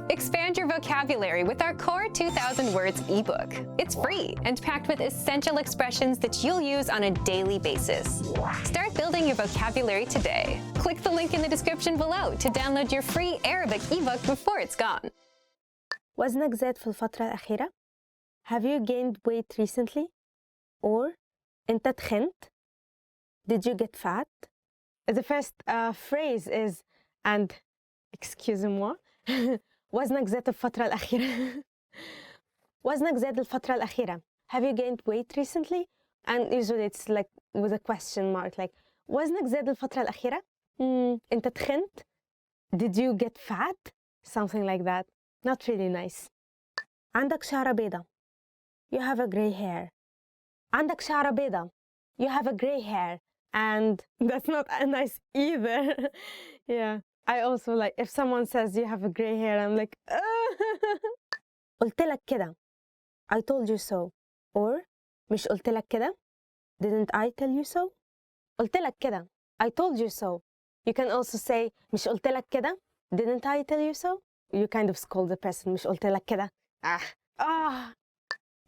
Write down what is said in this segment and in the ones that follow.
Expand your vocabulary with our Core 2000 Words ebook. It's free and packed with essential expressions that you'll use on a daily basis. Start building your vocabulary today. Click the link in the description below to download your free Arabic ebook before it's gone. وزنك زاد في الفترة الأخيرة؟ Have you gained weight recently? Or أنت تخنت؟ Did you get fat? The first phrase is and excusez-moi وزنك زاد الفترة الأخيرة. وزنك زاد الفترة الأخيرة. Have you gained weight recently? And usually it's like with a question mark like وزنك زاد الفترة الأخيرة؟ أنت تخنت؟ Did you get fat? Something like that. Not really nice. عندك شعرة بيضة. You have a gray hair. عندك شعرة بيضة. You have a gray hair. And that's not nice either. Yeah. I also like, if someone says you have a gray hair, I'm like, قلت لك كده. I told you so. Or مش قلت لك كده. Didn't I tell you so? قلت لك كده. I told you so. You can also say مش قلت لك كده. Didn't I tell you so? You kind of scold the person. مش قلت لك كده.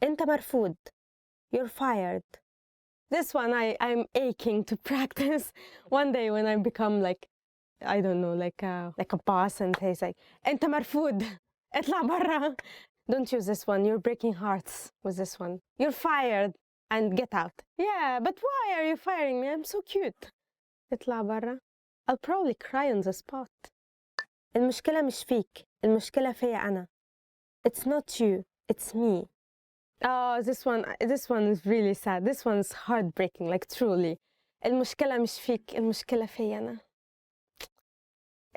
أنت مرفوض. You're fired. This one I'm aching to practice. One day when I become like, I don't know, like a boss and he's like, أنت مرفوض. اطلع برا. Don't use this one. You're breaking hearts with this one. You're fired and get out. Yeah, but why are you firing me? I'm so cute. اطلع برا. I'll probably cry on the spot. المشكلة مش فيك. المشكلة فيا أنا. It's not you. It's me. Oh, this one is really sad. This one's heartbreaking, like truly. المشكلة مش فيك. المشكلة فيا أنا.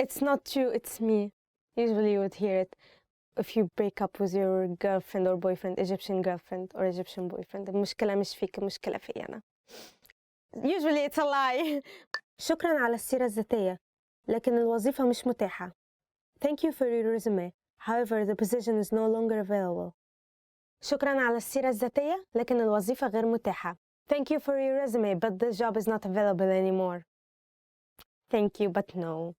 It's not you, it's me. Usually you would hear it if you break up with your girlfriend or boyfriend, Egyptian girlfriend or Egyptian boyfriend. المشكلة مش فيك. المشكلة فيا أنا. Usually it's a lie. شكراً على السيرة الذاتية. لكن الوظيفة مش متاحة. Thank you for your resume. However, the position is no longer available. شكراً على السيرة الذاتية. لكن الوظيفة غير متاحة. Thank you for your resume, but the job is not available anymore. Thank you, but no.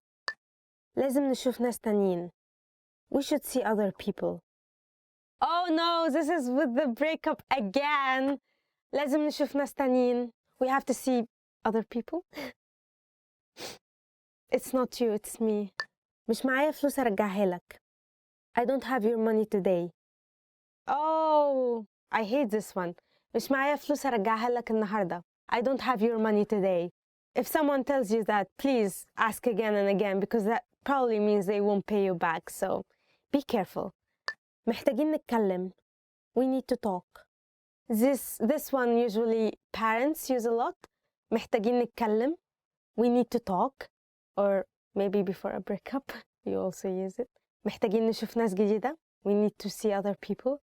لازم نشوف ناس تانيين. We should see other people. Oh no, this is with the breakup again. لازم نشوف ناس تانيين. We have to see other people. It's not you, it's me. مش معايا فلوس أرجعها لك. I don't have your money today. Oh, I hate this one. مش معايا فلوس أرجعها لك النهاردة. I don't have your money today. If someone tells you that, please ask again and again because that probably means they won't pay you back. So be careful. محتاجين نتكلم. We need to talk. This one usually parents use a lot. محتاجين نتكلم. We need to talk. Or maybe before a breakup, you also use it. محتاجين نشوف ناس جديدة. We need to see other people.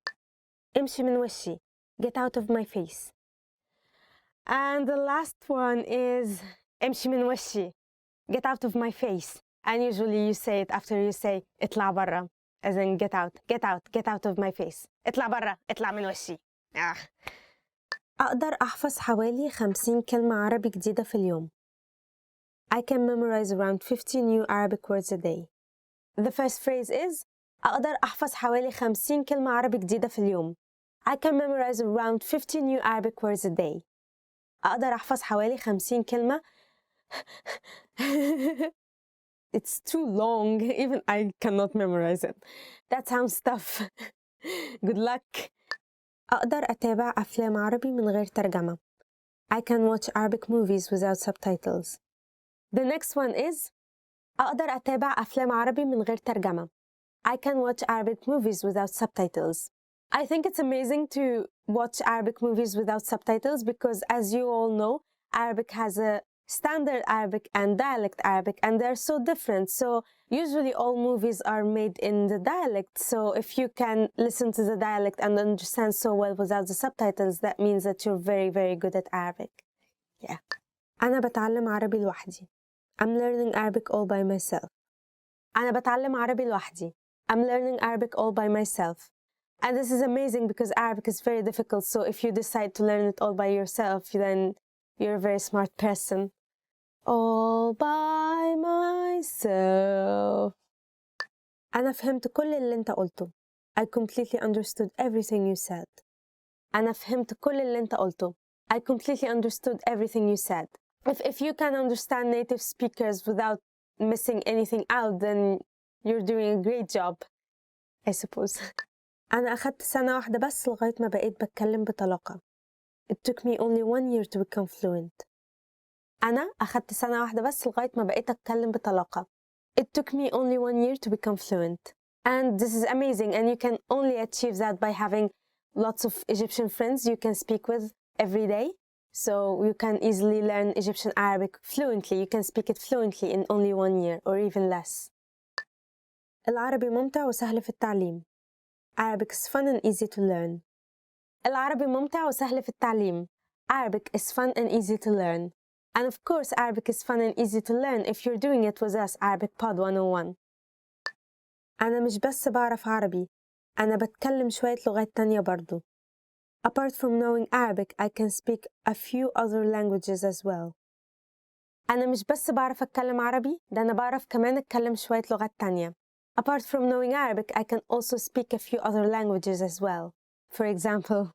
امشي من وشي. Get out of my face. And the last one is امشي من وشي. Get out of my face. And usually you say it after you say اطلع برا. As in get out, get out, get out of my face. اطلع برا, اطلع من وشي. أقدر أحفظ حوالي 50 كلمة عربي جديدة في اليوم. I can memorize around 50 new Arabic words a day. The first phrase is أقدر أحفظ حوالي 50 كلمة عربي جديدة في اليوم. I can memorize around 50 new Arabic words a day. أقدر أحفظ حوالي 50 كلمة. It's too long. Even I cannot memorize it. That sounds tough. Good luck. أقدر أتابع أفلام عربي من غير ترجمة. I can watch Arabic movies without subtitles. The next one is أقدر أتابع أفلام عربي من غير ترجمة. I can watch Arabic movies without subtitles. I think it's amazing to watch Arabic movies without subtitles because, as you all know, Arabic has a standard Arabic and dialect Arabic, and they're so different. So usually all movies are made in the dialect. So if you can listen to the dialect and understand so well without the subtitles, that means that you're very, very good at Arabic. Yeah. أنا بتعلم عربي لوحدي. I'm learning Arabic all by myself. أنا بتعلم عربي لوحدي. I'm learning Arabic all by myself. And this is amazing because Arabic is very difficult. So if you decide to learn it all by yourself, then you're a very smart person. All by myself. أنا فهمت كل اللي أنت قلته. I completely understood everything you said. أنا فهمت كل اللي أنت قلته. I completely understood everything you said. If you can understand native speakers without missing anything out, then you're doing a great job, I suppose. أنا أخدت سنة واحدة بس لغاية ما بقيت بتكلم بطلاقة. It took me only 1 year to become fluent. أنا أخدت سنة واحدة بس لغاية ما بقيت أتكلم بطلاقة. It took me only 1 year to become fluent. And this is amazing, and you can only achieve that by having lots of Egyptian friends you can speak with every day. So you can easily learn Egyptian Arabic fluently. You can speak it fluently in only 1 year or even less. العربي ممتع وسهل في التعليم. Arabic is fun and easy to learn. العربي ممتع وسهل في التعليم. Arabic is fun and easy to learn. And of course, Arabic is fun and easy to learn if you're doing it with us, Arabic Pod 101. أنا مش بس بعرف عربي، أنا بتكلم شوية لغات تانية برضو. Apart from knowing Arabic, I can speak a few other languages as well. أنا مش بس بعرف أتكلم عربي، ده أنا بعرف كمان أتكلم شوية لغات تانية. Apart from knowing Arabic, I can also speak a few other languages as well. For example,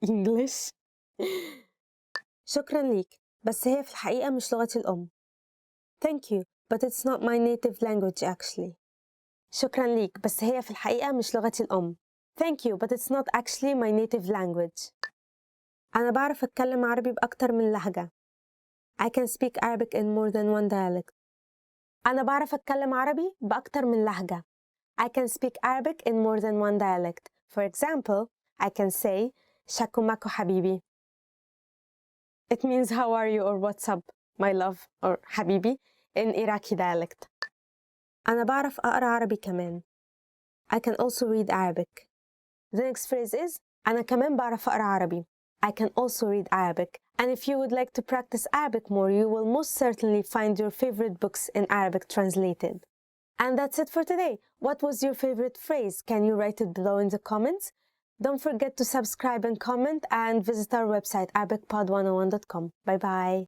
English. شكراً ليك، بس هي في الحقيقة مش لغتي الأم. Thank you, but it's not my native language actually. شكراً ليك، بس هي في الحقيقة مش لغتي الأم. Thank you, but it's not actually my native language. أنا بعرف أتكلم عربي بأكتر من لهجة. I can speak Arabic in more than one dialect. أنا بعرف أتكلم عربي بأكتر من لهجة. I can speak Arabic in more than one dialect. For example, I can say شكو ماكو حبيبي. It means how are you or what's up, my love, or حبيبي in Iraqi dialect. أنا بعرف أقرأ عربي كمان. I can also read Arabic. The next phrase is أنا كمان بعرف أقرأ عربي. I can also read Arabic. And if you would like to practice Arabic more, you will most certainly find your favorite books in Arabic translated. And that's it for today. What was your favorite phrase? Can you write it below in the comments? Don't forget to subscribe and comment, and visit our website, arabicpod101.com. Bye bye.